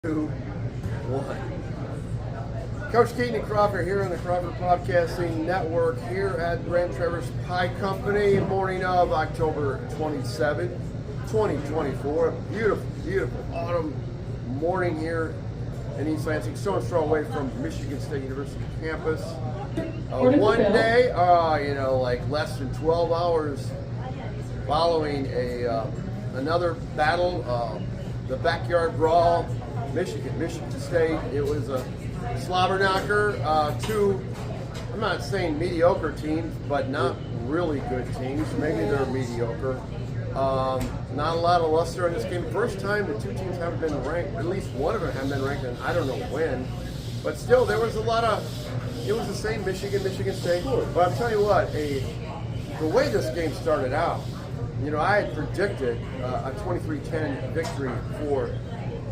2, 1. Coach Keyton Crawford here on the Crawford Podcasting Network here at Brand Trevor's Pie Company, morning of October 27, 2024. A beautiful, beautiful autumn morning here in East Lansing, stone's throw away from Michigan State University campus. One day, like less than 12 hours following another battle, the backyard brawl, Michigan State. It was a slobber knocker. Two, I'm not saying mediocre teams, but not really good teams. Maybe they're mediocre. Not a lot of luster in this game. First time the two teams haven't been ranked. At least one of them haven't been ranked, and I don't know when. But still, there was a lot of. It was the same Michigan State. But I'm telling you what, the way this game started out, I had predicted a 23-10 victory for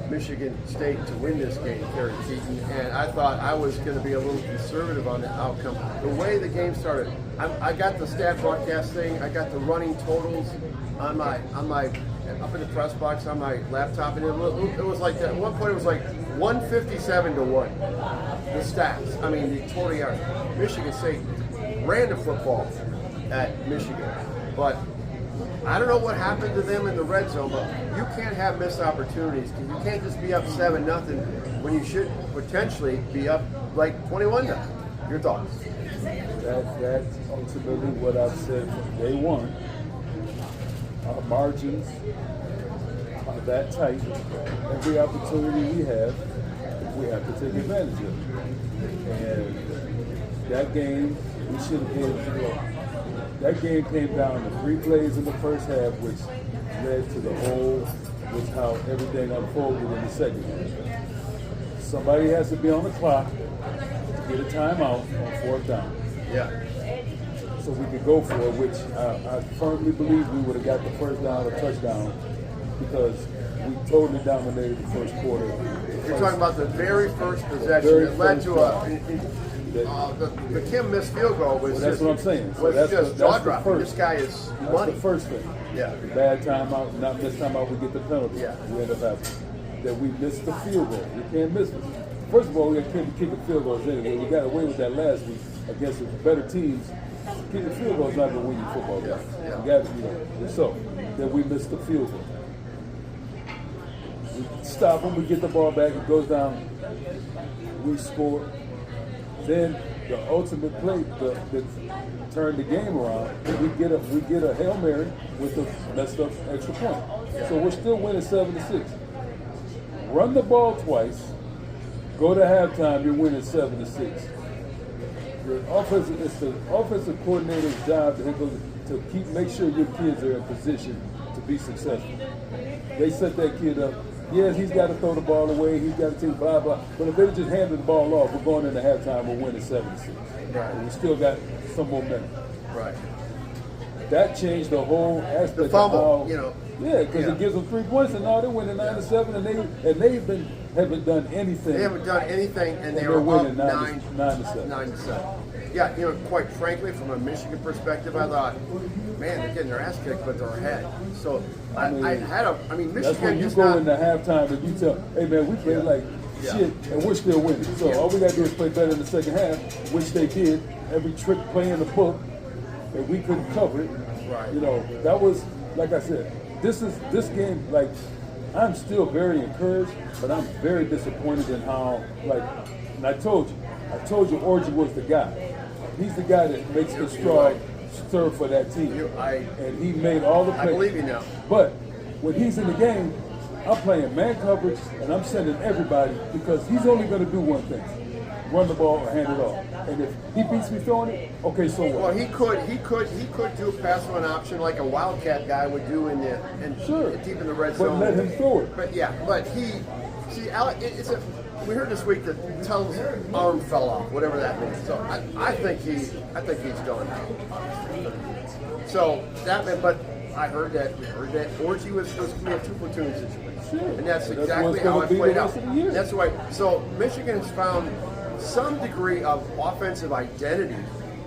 Michigan State to win this game, Coach Keyton, and I thought I was going to be a little conservative on the outcome. The way the game started, I got the stat broadcast thing, I got the running totals on my up in the press box on my laptop, and it was like that. At one point, it was like 157 to 1. The stats, the total yards. Michigan State ran the football at Michigan, but I don't know what happened to them in the red zone, but you can't have missed opportunities. You can't just be up 7-0 when you should potentially be up like 21-0. Your thoughts? That's ultimately what I've said from day one. Our margins are that tight. Every opportunity we have to take advantage of it. And that game, we should have been. That game came down to 3 plays in the first half, which led to which how everything unfolded in the second half. Somebody has to be on the clock to get a timeout on 4th down. Yeah. So we could go for it, which I firmly believe we would have got the first down or touchdown because we totally dominated the first quarter. You're talking about the very first possession that led to the Kim missed field goal was that's what I'm saying. So was just jaw dropping. This guy is money. That's the first thing. Yeah. The bad timeout, not missed timeout, we get the penalty. Yeah. We end up having that we missed the field goal. We can't miss it. First of all, we can't be kicking field goals anyway. We got away with that last week against the better teams. Kicking field goals not going to win you football games. Yeah. We got to, so that we missed the field goal. We stop them, we get the ball back, it goes down, we score. Then the ultimate play that turned the game around, we get a Hail Mary with a messed up extra point. So we're still winning 7-6. Run the ball twice, go to halftime, you're winning 7-6. It's the offensive coordinator's job to make sure your kids are in position to be successful. They set that kid up. Yes, he's got to throw the ball away. He's got to take blah, blah. But if they just hand the ball off, we're going into halftime, we're winning 7-6. Right. And we still got some momentum. Right. That changed the whole aspect The fumble, of how, Yeah, because it gives them 3 points, and now they're winning 9-7, and they haven't done anything. They haven't done anything, and they were were up winning 9-7. 9-7. Yeah, quite frankly, from a Michigan perspective, I thought, man, they're getting their ass kicked, but they're ahead. So Michigan. That's when you go into halftime and you tell, hey man, we played like shit, and we're still winning. So all we got to do is play better in the second half, which they did. Every trick play in the book, and we couldn't cover it. Right. That was, like I said, this game, like, I'm still very encouraged, but I'm very disappointed in how, and I told you Orji was the guy. He's the guy that makes the straw stir for that team. And he made all the plays. I believe you now. But when he's in the game, I'm playing man coverage, and I'm sending everybody because he's only going to do one thing: run the ball or hand it off. And if he beats me throwing it, okay, so what? Well, he could do a pass run option like a wildcat guy would do deep in the red zone. But let him throw it. We heard this week that Tull's arm fell off, whatever that means. So I think he's done. So but I heard that Orji was supposed to be a 2-platoon situation. Sure. And that's exactly how it played out. That's why. So Michigan has found some degree of offensive identity,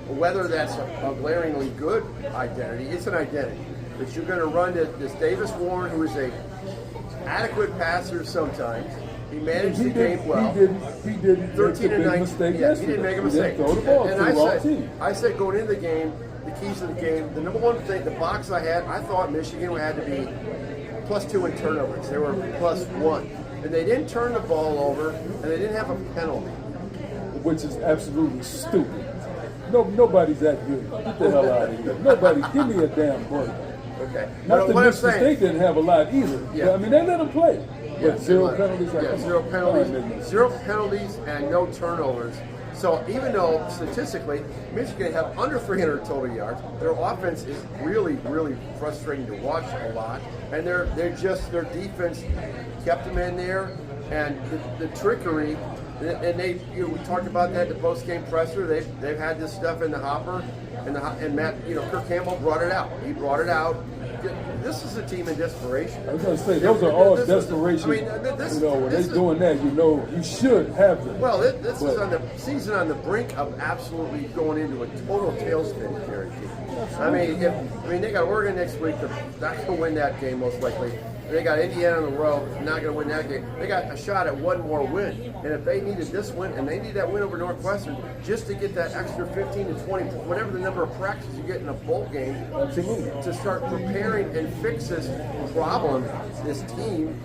whether that's a glaringly good identity. It's an identity that you're going to run this Davis Warren, who is a adequate passer sometimes, He managed the game well. He didn't 13 and 19. mistake Yeah, he yesterday. didn't make a mistake. He didn't throw the ball and to the wrong team. I said going into the game, the keys of the game, the number one thing, the box I had, I thought Michigan had to be +2 in turnovers. They were +1. And they didn't turn the ball over, and they didn't have a penalty. Which is absolutely stupid. Nobody's that good. Get the hell out of here. Nobody, give me a damn break. Okay. Not that what I'm Michigan saying, State didn't have a lot either. Yeah. I mean, they let them play. Yeah, But zero penalties. Yeah, zero penalties. Zero penalties and no turnovers. So even though statistically Michigan have under 300 total yards, their offense is really, really frustrating to watch a lot. And their defense kept them in there, and the trickery. And we talked about that in the post-game presser. They've had this stuff in the hopper, and Matt, Kirk Campbell brought it out. He brought it out. This is a team in desperation. I was going to say, those are all desperation. when they're doing that, you should have them. Well, this is on the season on the brink of absolutely going into a total tailspin, Terry. I mean, they got Oregon next week. They're not going to win that game most likely. They got Indiana on the road, not going to win that game. They got a shot at one more win. And if they needed this win, and they need that win over Northwestern, just to get that extra 15 to 20, whatever the number of practices you get in a bowl game, to start preparing and fix this problem, this team,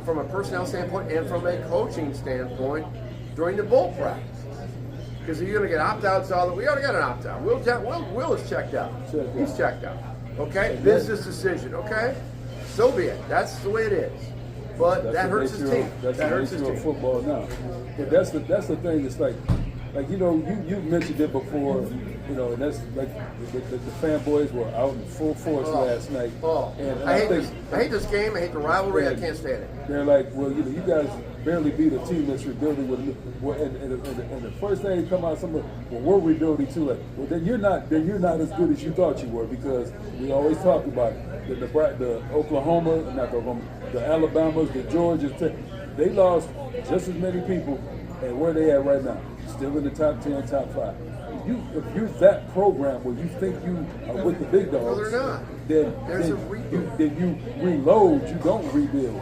from a personnel standpoint and from a coaching standpoint during the bowl practice. Because you're going to get opt-outs all the way. We already got an opt-out. Will is checked out. He's checked out. Okay? Business decision. Okay? So be it. That's the way it is. But that hurts his team. That hurts his team. Football now. But that's the thing. It's like you mentioned it before. And that's like the fanboys were out in full force last night. And I hate this game. I hate the rivalry. I can't stand it. They're like, well, you guys barely beat a team that's rebuilding and the first thing they come out, we're rebuilding too. Like, well, then you're not as good as you thought you were, because we always talked about it. The Oklahoma, not the Oklahoma, the Alabamas, the Georgias, they lost just as many people, and where they at right now, still in the top 10, top 5. If you're that program where you think you are with the big dogs, no, they're not. Then you reload. You don't rebuild.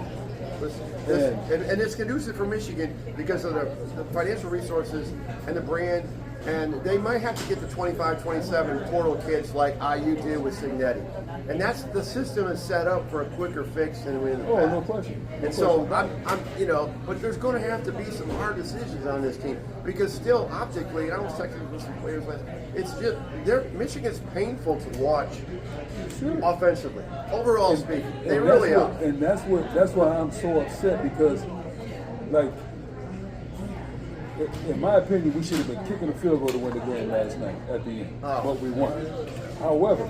And it's conducive for Michigan because of the financial resources and the brand, and they might have to get the 25, 27 portal kids like IU did with Signetti. And that's the system is set up for a quicker fix than in the past. No question. But there's going to have to be some hard decisions on this team, because still optically, and I was texting with some players last, it's just Michigan's painful to watch. Sure. Offensively, overall speaking, they really are. And that's why I'm so upset, because, like, in my opinion, we should have been kicking a field goal to win the game last night at the end, but we won. However,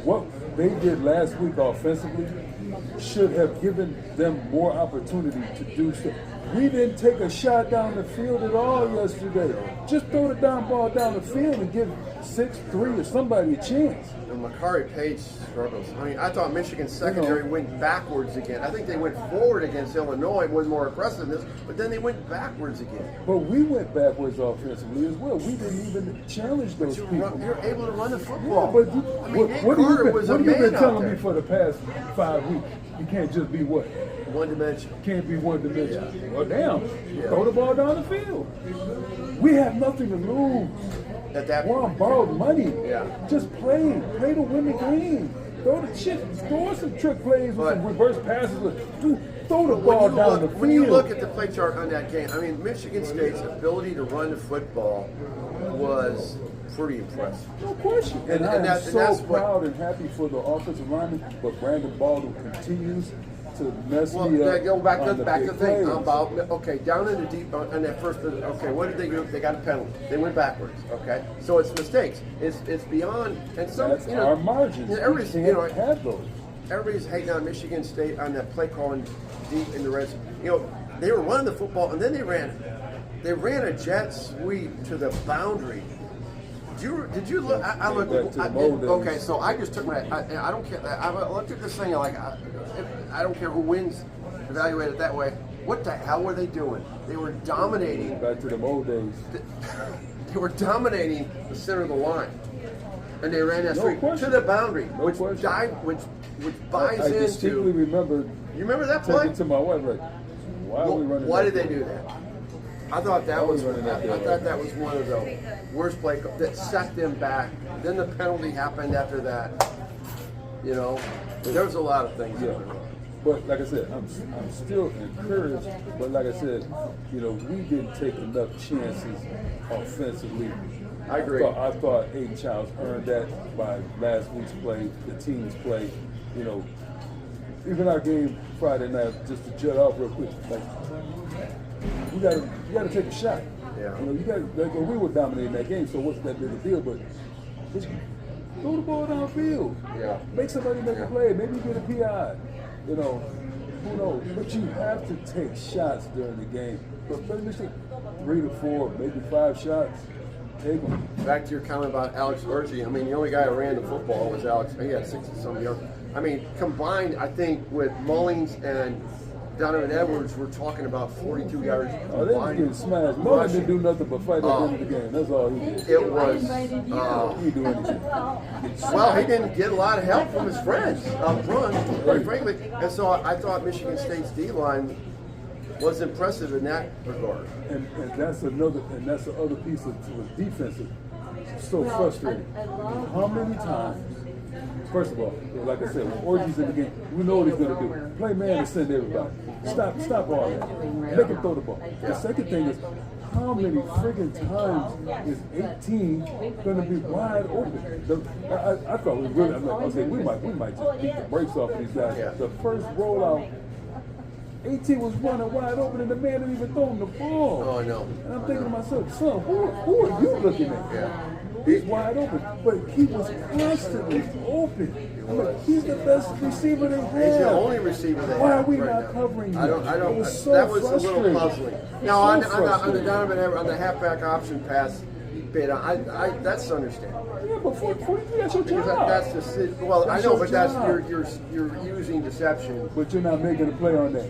what they did last week offensively should have given them more opportunity to do so. We didn't take a shot down the field at all yesterday. Just throw the down ball down the field and give 6-3 or somebody a chance. And Makari Page struggles. I mean, I thought Michigan's secondary went backwards again. I think they went forward against Illinois with more aggressiveness, but then they went backwards again. But we went backwards offensively as well. We didn't even challenge those people. You're able to run the football. Yeah, but what have you been telling me for the past 5 weeks? You can't just be what? One dimensional. Can't be one dimensional. Yeah. Well, damn. Yeah. Throw the ball down the field. We have nothing to lose. At that We're on borrowed money. Yeah. Just play to win the game. Throw the shit. Throw some trick plays with some reverse passes. Throw the ball down the field. When you look at the play chart on that game, I mean, Michigan State's ability to run the football was pretty impressive. No question. And I'm so proud and happy for the offensive lineman, but Brandon Baldwin continues to mess me up. Go back to the thing about, down in the deep on that first. Okay, what did they do? They got a penalty. They went backwards. Okay, so it's mistakes. It's beyond, and some that's our margins. Everybody's have those. Everybody's hating on Michigan State on that play calling deep in the red zone. They were running the football, and then they ran a jet sweep to the boundary. Did you look? I looked. Okay, so I just took I don't care. I looked at this thing like I don't care who wins. Evaluate it that way. What the hell were they doing? They were dominating. Back to the old days. They were dominating the center of the line, and they ran that sweep to the boundary, which which buys I distinctly into. remember You remember that play? talking to my wife, like, why are we running? Why that did they field? do that? I thought that was. running that I field, thought right? that was one of the worst play that set them back. Then the penalty happened after that. You know, there was a lot of things. Yeah. But like I said, I'm still encouraged. But like I said, you know, we didn't take enough chances offensively. I agree. I thought Aiden Childs earned that by last week's play, the team's play. You know, even our game Friday night, just to jut off real quick, like you gotta take a shot. Yeah. You know, you got like we were dominating that game, so what's that big a deal? But just throw the ball downfield. Yeah. Make somebody make a play. Maybe you get a PI. You know, who knows? But you have to take shots during the game. But let me see, 3 to 4, maybe 5 shots. Take them. Back to your comment about Alex Urgi. I mean, the only guy who ran the football was Alex. He had 60-some yards. I mean, combined, I think with Mullings and Donovan Edwards, we're talking about 42 yards Oh, they was combined. getting smashed. Mullins didn't do nothing but fight at the end of the game. That's all he did. It was. He didn't do anything. Well, he didn't get a lot of help from his friends up front, quite frankly. And so I thought Michigan State's D-line was impressive in that regard. And that's another, and that's the other piece of defensive. So frustrating. How many times? First of all, like I said, when Orgy's in the game, we know what he's going to do. Play man and send everybody. Stop all that. Make him throw the ball. The second thing is, how many friggin' times is 18 going to be wide open? I thought we really, I was like, we might just beat the brakes off of these guys. Yeah. The first rollout, 18 was running wide open and the man didn't even throw him the ball. Oh, I know. And I'm thinking to myself, son, who are you looking at? Yeah. He's wide open, but he was constantly open. I'm like, he's the best receiver they have. He's the only receiver they Why are have we right not now. covering him? I don't. It was so That was a little frustrating. puzzling. Now on the Donovan Edwards, on the halfback option pass bit, I that's understandable. Yeah, but 43, that's your Because job. that's just well, I That's know, your but that's job. you're using deception. But you're not making a play on that.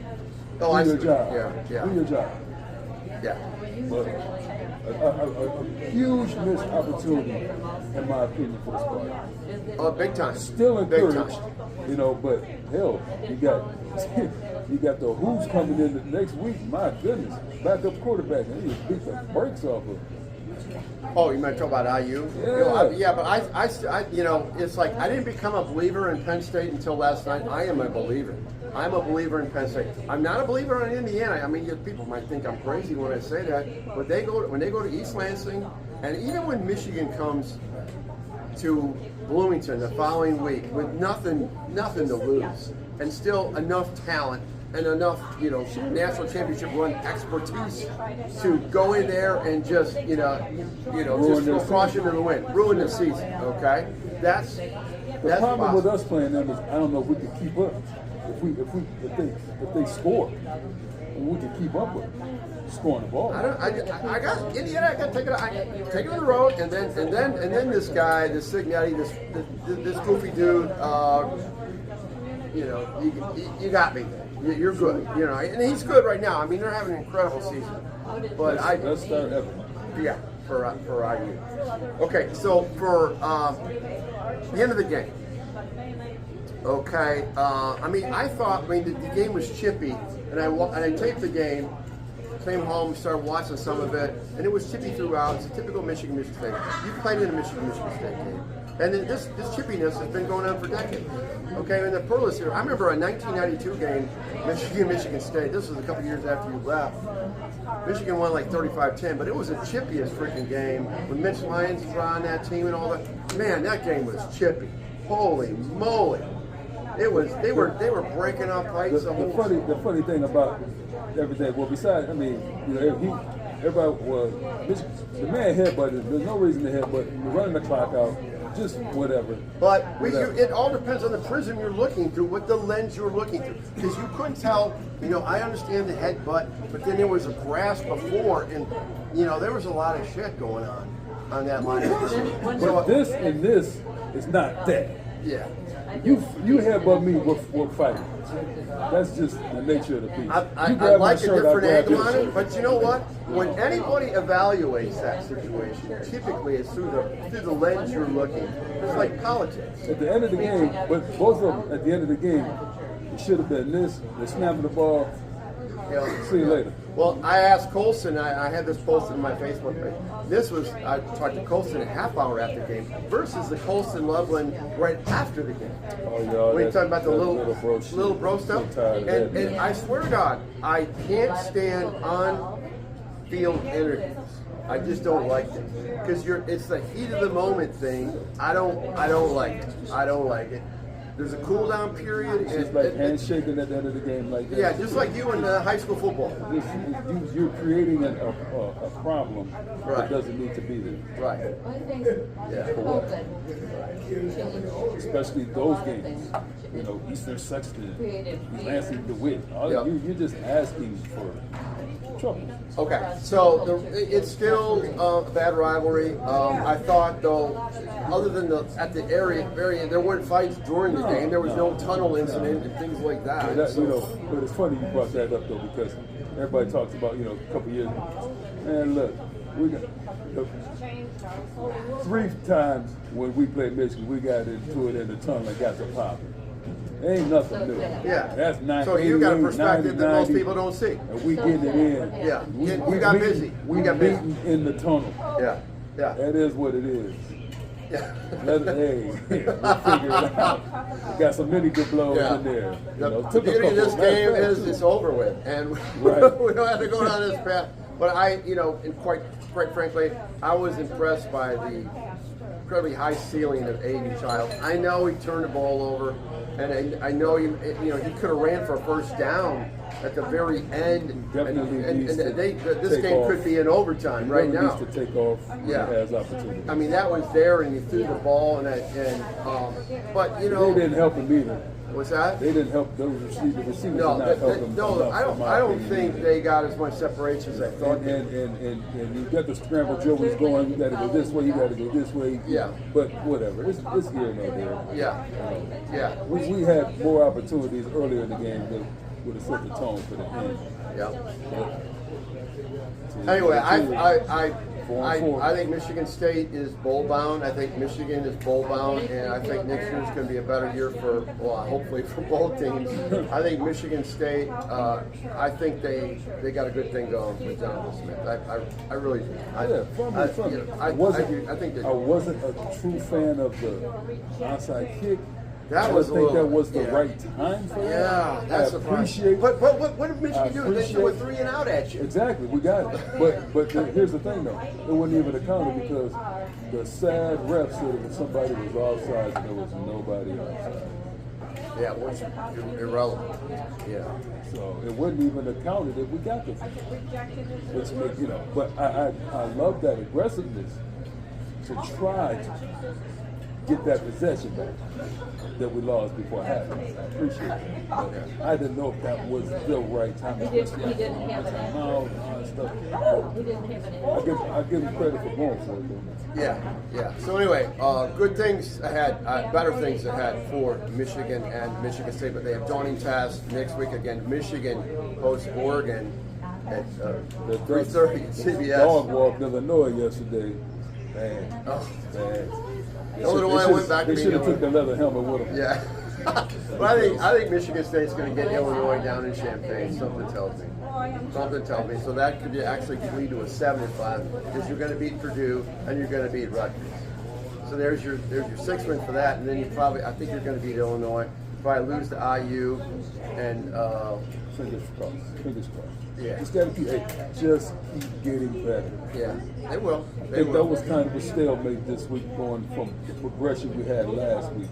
Oh, I Do your see. job. Yeah. Do your job. Yeah. But a huge missed opportunity, in my opinion, for the squad. Oh, big time. Still Big encouraged, time. you know, but hell, you got the Who's coming in the next week. My goodness, backup quarterback, and he beat the brakes off of. Oh, you might talk about IU? Yeah. But I, you know, it's like I didn't become a believer in Penn State until last night. I am a believer. I'm a believer in Penn State. I'm not a believer in Indiana. I mean, people might think I'm crazy when I say that, but when they go to East Lansing, and even when Michigan comes to Bloomington the following week with nothing to lose, and still enough talent and enough, you know, national championship run expertise to go in there and just, just throw caution to the wind, ruin the season. Okay, that's The problem possible. with us playing them is I don't know if we can keep up. If they score, we can keep up with them, scoring the ball. I got Indiana. I got to take it on the road, and then this guy, this Signetti, this goofy dude. You got me. You're good. You know, and he's good right now. I mean, they're having an incredible season. But let's start having. Yeah, for IU. Okay, so for the end of the game. Okay, the game was chippy, and I taped the game, came home, started watching some of it, and it was chippy throughout. It's a typical Michigan State. You played in a Michigan State game, and then this chippiness has been going on for decades. Okay, and the Perlis here. I remember a 1992 game, Michigan State. This was a couple years after you left. Michigan won like 35-10, but it was the chippiest freaking game when Mitch Lyons was on that team and all that. Man, that game was chippy. Holy moly! It was. They were breaking up fights. The funny thing about everything. Well, besides, everybody the man headbutted. There's no reason to headbutt. You're running the clock out. Just whatever. But it all depends on the prism you're looking through, what the lens you're looking through. Because you couldn't tell, I understand the headbutt, but then there was a grasp before, and, there was a lot of shit going on that line. But this is not that. Yeah. You headbutt me, we're fighting. That's just the nature of the beast. I You grab my like a shirt, I different grab angle your on it, shirt. but you know what? When anybody evaluates that situation, typically it's through the lens you're looking. It's like politics. At the end of the game, but both of them, at the end of the game, it should have been this. They're snapping the ball. See you later. Well, I asked Colson, I had this posted in my Facebook page. I talked to Colson a half hour after the game versus the Colson Loveland right after the game. Oh, yeah, When you talking about the little bro stuff. So tired of that, And man. I swear to God, I can't stand on-field interviews. I just don't like it because it's the heat of the moment thing. I don't like it. I don't like it. There's a cool down period. It's just like handshaking at the end of the game, like that. Yeah, just like you in high school football. You're creating a problem Right. that doesn't need to be there. Right. Yeah. For what? Especially those games. You know, Eastern Sexton, Lansing DeWitt. Yeah. You're just asking for trouble. Okay, so it's still a bad rivalry. I thought, though, other than at the area, there weren't fights during the game. There was no tunnel incident and things like that. But it's funny you brought that up though, because everybody talks about, a couple years. Man, look, we got 3 times when we played Michigan, we got into it in the tunnel and got to popping. Ain't nothing new. Yeah. That's 90. So you got a perspective that most people don't see. And we getting it in. Yeah. We You got busy. We got busy. meeting in the tunnel. Yeah. Yeah. That is what it is. Yeah. We'll figure it out. Got some many good blows in there. The beauty of this game is it's over with, and Right. we don't have to go down this path. But and quite frankly, I was impressed by the incredibly high ceiling of Aiden Child. I know he turned the ball over, and I know he could have ran for a first down at the very end. This game could be in overtime right now. Needs to take off when Yeah. he has opportunity. I mean, that was there, and he threw the ball, but They didn't help him either. what's that? They didn't help those receivers. The receivers No, did not help him. no, I don't think they. they got as much separation as I thought. And you got the scramble dribbles going. You got to go this way. You got to go this way. Yeah. But whatever. It's here and there. Yeah, yeah, We had more opportunities earlier in the game that would have set the tone for the end. yeah. But, Anyway, Four. I think Michigan State is bowl bound. I think Michigan is bowl bound, and I think next year is going to be a better year hopefully for both teams. I think Michigan State. I think they got a good thing going with Jonathan Smith. I really do. I think I wasn't a true fan of the onside kick. that I was think that was the right time for that. Yeah, that's I appreciate. But what did Michigan do? They threw a 3 and out at you. Exactly, we got it. But here's the thing though, it wasn't even accounted because the sad ref said if somebody was offside, there was nobody offside. Yeah, which is irrelevant. Yeah. So it wasn't even accounted if we got the which make But I love that aggressiveness to try to get that possession back that we lost before halftime. I appreciate it. But I didn't know if that was the right time. He didn't have an and all that stuff. He didn't have an I give him credit for going for it though. Yeah. So anyway, good things ahead, better things ahead for Michigan and Michigan State. But they have daunting tasks next week again. Michigan hosts Oregon at 3:30 CBS. Dog walked Illinois yesterday. Man. Oh. Man. Illinois went back to They should have being took the leather helmet with them. Yeah. But I think Michigan State's going to get Illinois down in Champaign. Something tells me. So that could actually lead to a 7-5 because you're going to beat Purdue and you're going to beat Rutgers. So there's your 6 win for that, and then I think you're going to beat Illinois. You probably lose to IU and. Fingers crossed. Yeah. Just keep getting better. Yeah, they will. I think that was kind of a stalemate this week, going from the progression we had last week.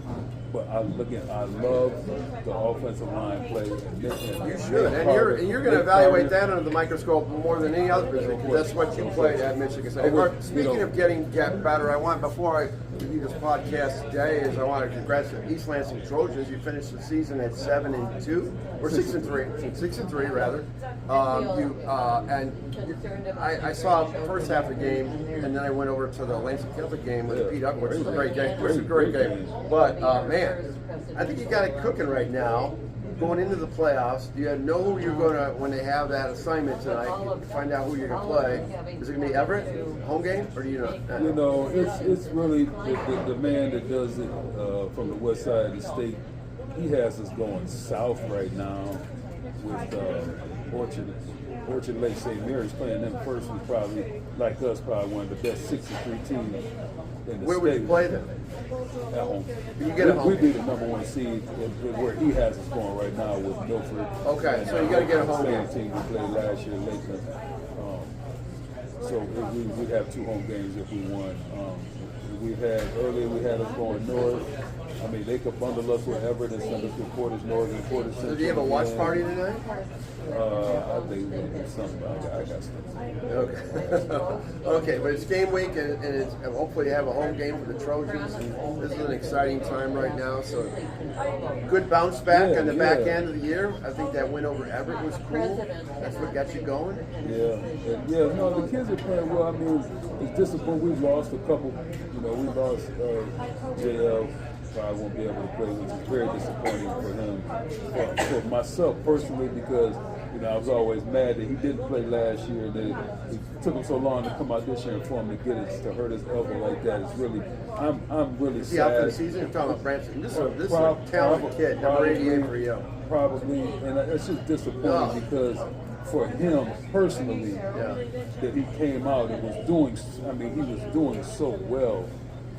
But I love the offensive line play. You should, and you're going to evaluate that under the microscope more than any other position because that's what you played at Michigan State. Speaking of getting better, before I do this podcast today, I want to congratulate East Lansing Trojans. You finished the season at 7-2 or 6-3, 6-3 rather. I saw the first half of the game, and then I went over to the Lansing Catholic game with Pete Up, which was a great game. But man, I think you got it cooking right now. going into the playoffs, do you know who you're going to, when they have that assignment tonight, find out who you're going to play? Is it going to be Everett, home game, or do you know? You know, it's really the man that does it from the west side of the state. He has us going south right now with Orchard Lake St. Mary's playing them first. Was probably, like us, probably one of the best 63 teams in the Where state. would you play them? At home. You get a home. We'd be the number one seed where he has us going right now with Milford. Okay, so you got to get a home Same game. team we played last year, Lakeland. So we'd have 2 home games if we won. Earlier we had us going north. I mean, they could bundle us with Everett and send us to Portage North and Portage Central. So do you have a watch party tonight? I think we're going to do something. I got something. Okay. Okay, but it's game week, and it's hopefully you have a home game for the Trojans. This is an exciting time right now. So good bounce back on the back end of the year. I think that win over Everett was cool. That's what got you going. No, the kids are playing well. I mean, it's disappointing. We've lost a couple. You know, we lost JL. Probably won't be able to play, which is very disappointing for him. For myself personally, because I was always mad that he didn't play last year, and that it took him so long to come out this year and for him to get it to hurt his elbow like that. It's really, I'm really sad. Is he out for the season? You're talking about Branson. This is a talented kid, number 88 for you. Probably, and it's just disappointing because for him personally, that he came out and was doing. I mean, he was doing so well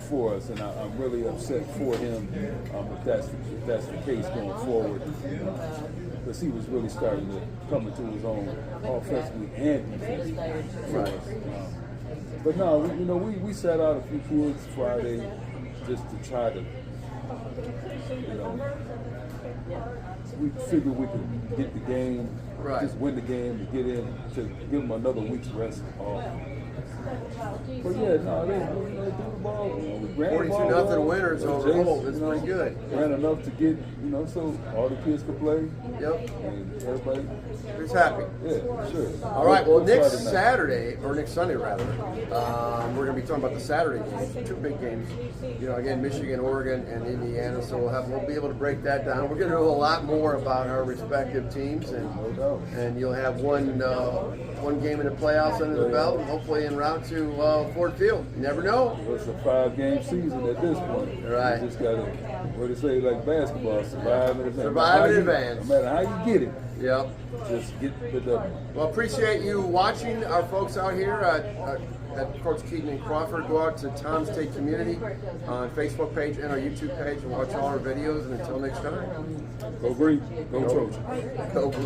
for us, and I'm really upset for him if that's the case going forward, because he was really starting to come into his own offensively and defensively for us. But no, we sat out a few kids Friday just to try to, we figured we could get the game, just win the game to get in, to give them another week's rest off. But they threw the ball. We ran 42-0 winners over Holt. It's pretty good. Ran enough to get, so all the kids could play. Yep. And everybody was happy. Yeah, sure. All right. Well, next Saturday, or next Sunday rather, we're going to be talking about the Saturday games, 2 big games. Again, Michigan, Oregon, and Indiana. So we'll be able to break that down. We're going to know a lot more about our respective teams, and you'll have one game in the playoffs under the belt, and hopefully en route to Ford Field. You never know. It's a 5-game season at this point. Right. You just got to, what they say, like basketball, survive in advance. Survive in advance. No matter how you get it. Yep. Just get the W. Well, appreciate you watching our folks out here at Coach Keyton Crawford. Go out to Tom State Community on Facebook page and our YouTube page and watch all our videos. And until next time, Go Green. Go Trojans. Go Blue.